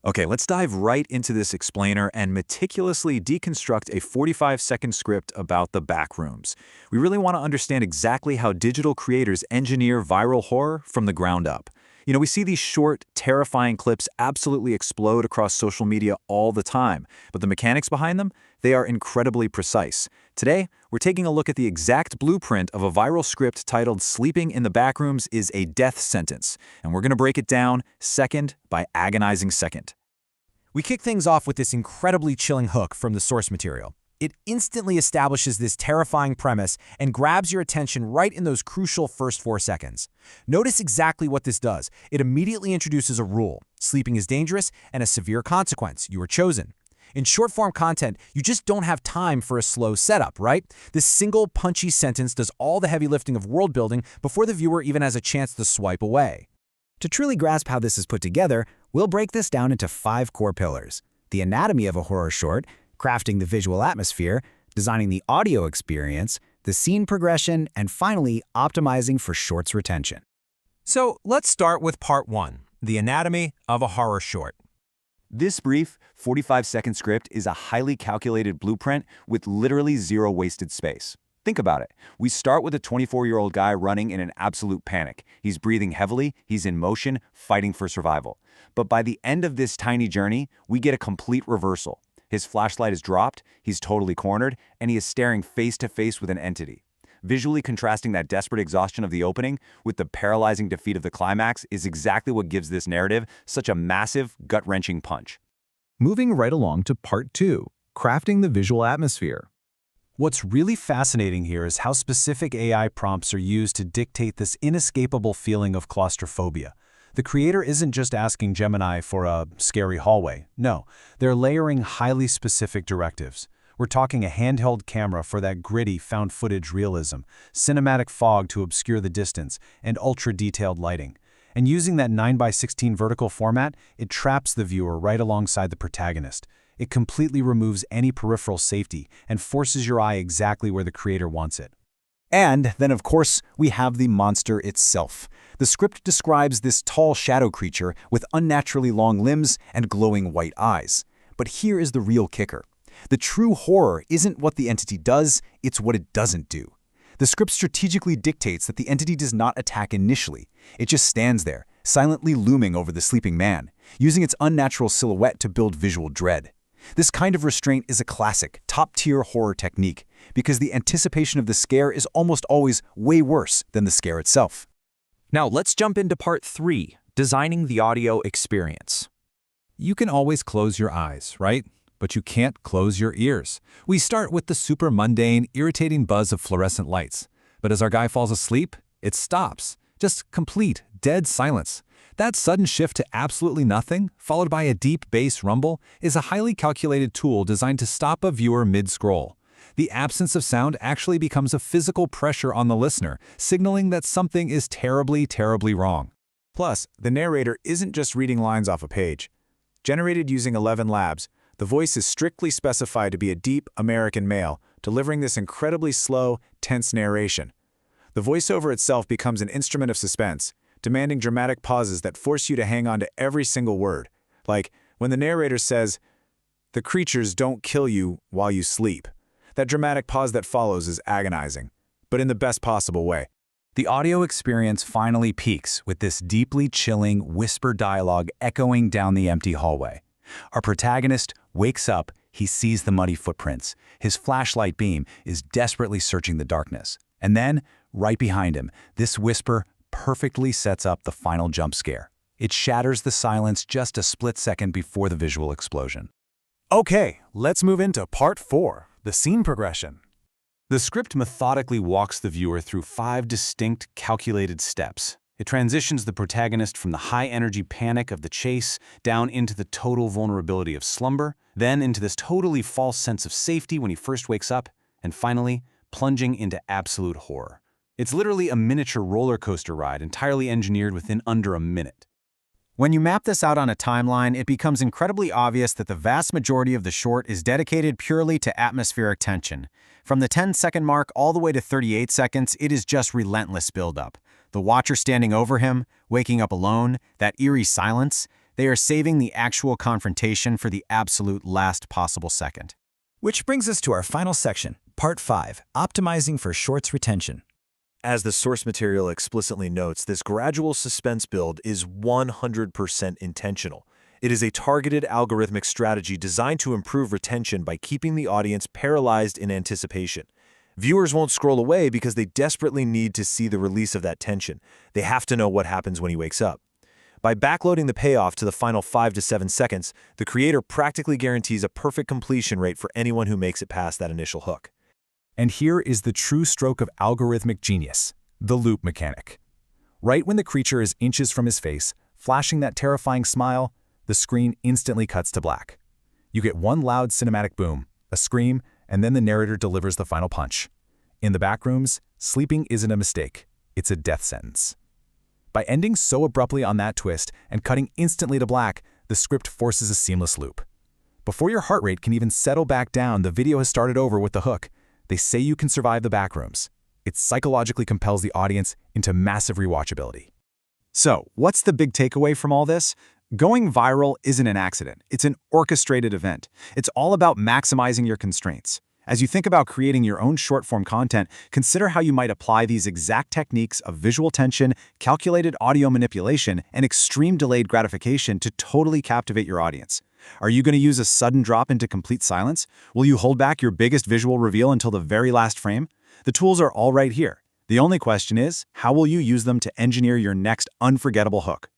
Okay, let's dive right into this explainer and meticulously deconstruct a 45-second script about the backrooms. We really want to understand exactly how digital creators engineer viral horror from the ground up. We see these short, terrifying clips absolutely explode across social media all the time, but the mechanics behind them, they are incredibly precise. Today, we're taking a look at the exact blueprint of a viral script titled "Sleeping in the Backrooms is a Death Sentence," and we're going to break it down second by agonizing second. We kick things off with this incredibly chilling hook from the source material. It instantly establishes this terrifying premise and grabs your attention right in those crucial first 4 seconds. Notice exactly what this does. It immediately introduces a rule. Sleeping is dangerous and a severe consequence. You are chosen. In short-form content, you just don't have time for a slow setup, right? This single punchy sentence does all the heavy lifting of world building before the viewer even has a chance to swipe away. To truly grasp how this is put together, we'll break this down into 5 core pillars: the anatomy of a horror short, crafting the visual atmosphere, designing the audio experience, the scene progression, and finally, optimizing for shorts retention. So let's start with part 1, the anatomy of a horror short. This brief, 45-second script is a highly calculated blueprint with literally zero wasted space. Think about it. We start with a 24-year-old guy running in an absolute panic. He's breathing heavily, he's in motion, fighting for survival. But by the end of this tiny journey, we get a complete reversal. His flashlight is dropped, he's totally cornered, and he is staring face to face with an entity. Visually contrasting that desperate exhaustion of the opening with the paralyzing defeat of the climax is exactly what gives this narrative such a massive, gut-wrenching punch. Moving right along to part 2, crafting the visual atmosphere. What's really fascinating here is how specific AI prompts are used to dictate this inescapable feeling of claustrophobia. The creator isn't just asking Gemini for a scary hallway. No, they're layering highly specific directives. We're talking a handheld camera for that gritty, found footage realism, cinematic fog to obscure the distance, and ultra-detailed lighting. And using that 9:16 vertical format, it traps the viewer right alongside the protagonist. It completely removes any peripheral safety and forces your eye exactly where the creator wants it. And then, of course, we have the monster itself. The script describes this tall shadow creature with unnaturally long limbs and glowing white eyes. But here is the real kicker. The true horror isn't what the entity does, it's what it doesn't do. The script strategically dictates that the entity does not attack initially. It just stands there, silently looming over the sleeping man, using its unnatural silhouette to build visual dread. This kind of restraint is a classic, top-tier horror technique because the anticipation of the scare is almost always way worse than the scare itself. Now let's jump into part 3, designing the audio experience. You can always close your eyes, right? But you can't close your ears. We start with the super mundane, irritating buzz of fluorescent lights. But as our guy falls asleep, it stops. Just complete, dead silence. That sudden shift to absolutely nothing, followed by a deep bass rumble, is a highly calculated tool designed to stop a viewer mid-scroll. The absence of sound actually becomes a physical pressure on the listener, signaling that something is terribly, terribly wrong. Plus, the narrator isn't just reading lines off a page. Generated using 11 labs, the voice is strictly specified to be a deep American male, delivering this incredibly slow, tense narration. The voiceover itself becomes an instrument of suspense, demanding dramatic pauses that force you to hang on to every single word. Like when the narrator says, "The creatures don't kill you while you sleep." That dramatic pause that follows is agonizing, but in the best possible way. The audio experience finally peaks with this deeply chilling whisper dialogue echoing down the empty hallway. Our protagonist wakes up, he sees the muddy footprints. His flashlight beam is desperately searching the darkness. And then, right behind him, this whisper perfectly sets up the final jump scare. It shatters the silence just a split second before the visual explosion. Okay, let's move into part 4, the scene progression. The script methodically walks the viewer through 5 distinct, calculated steps. It transitions the protagonist from the high-energy panic of the chase down into the total vulnerability of slumber, then into this totally false sense of safety when he first wakes up, and finally, plunging into absolute horror. It's literally a miniature roller coaster ride entirely engineered within under a minute. When you map this out on a timeline, it becomes incredibly obvious that the vast majority of the short is dedicated purely to atmospheric tension. From the 10-second mark all the way to 38 seconds, it is just relentless buildup. The watcher standing over him, waking up alone, that eerie silence, They are saving the actual confrontation for the absolute last possible second. Which brings us to our final section, Part 5, Optimizing for Shorts Retention. As the source material explicitly notes, this gradual suspense build is 100% intentional. It is a targeted algorithmic strategy designed to improve retention by keeping the audience paralyzed in anticipation. Viewers won't scroll away because they desperately need to see the release of that tension. They have to know what happens when he wakes up. By backloading the payoff to the final 5 to 7 seconds, the creator practically guarantees a perfect completion rate for anyone who makes it past that initial hook. And here is the true stroke of algorithmic genius, the loop mechanic. Right when the creature is inches from his face, flashing that terrifying smile, the screen instantly cuts to black. You get one loud cinematic boom, a scream, and then the narrator delivers the final punch. In the backrooms, sleeping isn't a mistake, it's a death sentence. By ending so abruptly on that twist and cutting instantly to black, the script forces a seamless loop. Before your heart rate can even settle back down, the video has started over with the hook. They say you can survive the backrooms. It psychologically compels the audience into massive rewatchability. So, what's the big takeaway from all this? Going viral isn't an accident. It's an orchestrated event. It's all about maximizing your constraints. As you think about creating your own short-form content, consider how you might apply these exact techniques of visual tension, calculated audio manipulation, and extreme delayed gratification to totally captivate your audience. Are you going to use a sudden drop into complete silence? Will you hold back your biggest visual reveal until the very last frame? The tools are all right here. The only question is, how will you use them to engineer your next unforgettable hook?